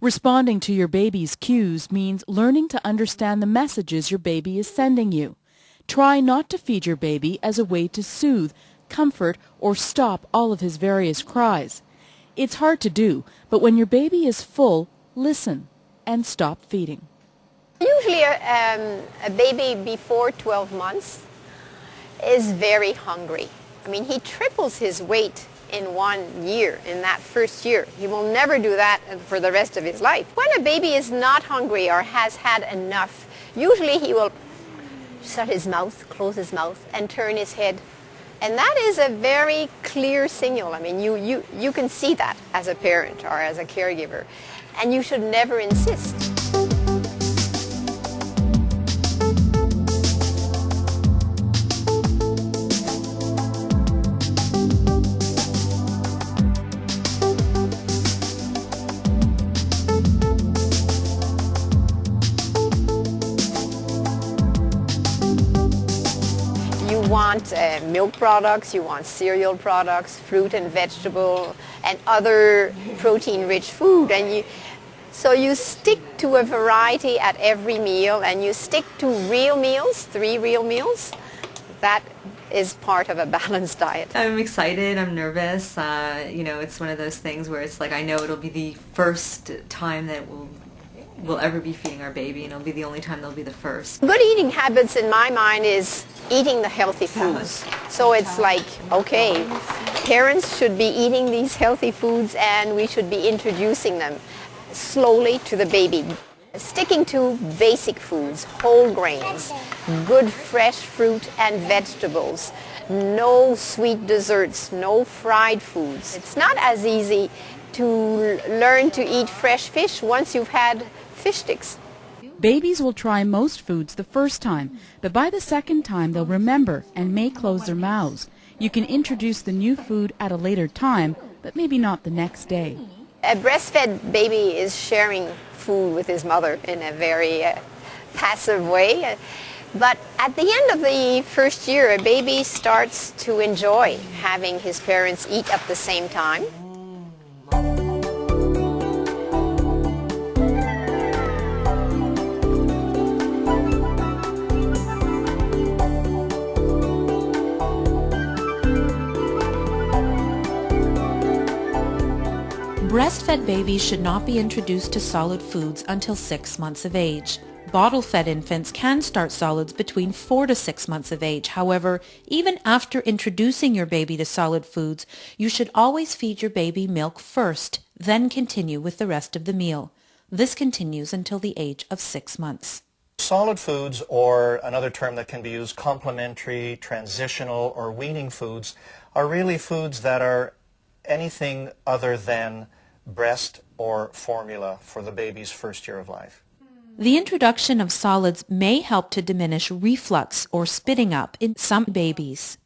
Responding to your baby's cues means learning to understand the messages your baby is sending you. Try not to feed your baby as a way to soothe, comfort, or stop all of his various cries. It's hard to do, but when your baby is full, listen and stop feeding. Usually a baby before 12 months is very hungry. I mean, he triples his weight in 1 year, in that first year. He will never do that for the rest of his life. When a baby is not hungry or has had enough, usually he will shut his mouth, close his mouth, and turn his head. And that is a very clear signal. I mean, you can see that as a parent or as a caregiver. And you should never insist. You want milk products, you want cereal products, fruit and vegetable, and other protein-rich food. And so you stick to a variety at every meal, and you stick to real meals, 3 real meals. That is part of a balanced diet. I'm excited, I'm nervous. It's one of those things where it's like I know it'll be the first time that we'll ever be feeding our baby, and it'll be the only time they'll be the first. Good eating habits in my mind is eating the healthy foods. So it's like, okay, parents should be eating these healthy foods and we should be introducing them slowly to the baby. Sticking to basic foods, whole grains, good fresh fruit and vegetables, no sweet desserts, no fried foods. It's not as easy to learn to eat fresh fish once you've had fish sticks. Babies will try most foods the first time, but by the second time they'll remember and may close their mouths. You can introduce the new food at a later time, but maybe not the next day. A breastfed baby is sharing food with his mother in a very passive way. But at the end of the first year, a baby starts to enjoy having his parents eat at the same time. Breastfed babies should not be introduced to solid foods until 6 months of age. Bottle-fed infants can start solids between 4 to 6 months of age. However, even after introducing your baby to solid foods, you should always feed your baby milk first, then continue with the rest of the meal. This continues until the age of 6 months. Solid foods, or another term that can be used, complementary, transitional, or weaning foods, are really foods that are anything other than breast or formula for the baby's first year of life. The introduction of solids may help to diminish reflux or spitting up in some babies.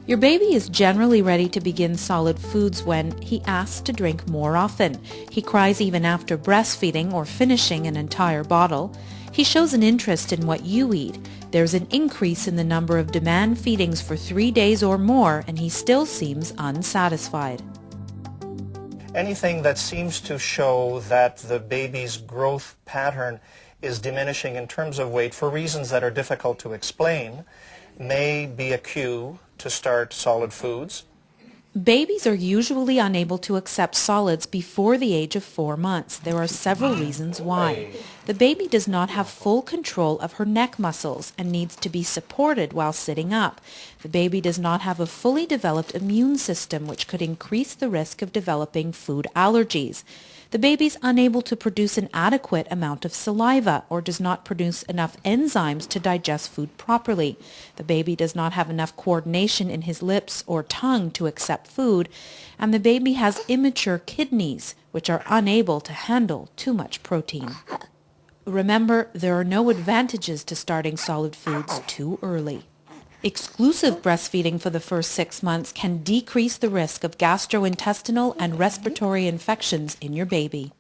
Your baby is generally ready to begin solid foods when he asks to drink more often. He cries even after breastfeeding or finishing an entire bottle. He shows an interest in what you eat. There's an increase in the number of demand feedings for 3 days or more, and he still seems unsatisfied. Anything that seems to show that the baby's growth pattern is diminishing in terms of weight for reasons that are difficult to explain may be a cue to start solid foods. Babies are usually unable to accept solids before the age of 4 months. There are several reasons why. The baby does not have full control of her neck muscles and needs to be supported while sitting up. The baby does not have a fully developed immune system, which could increase the risk of developing food allergies. The baby is unable to produce an adequate amount of saliva or does not produce enough enzymes to digest food properly. The baby does not have enough coordination in his lips or tongue to accept food, and the baby has immature kidneys, which are unable to handle too much protein. Remember, there are no advantages to starting solid foods too early. Exclusive breastfeeding for the first 6 months can decrease the risk of gastrointestinal and respiratory infections in your baby.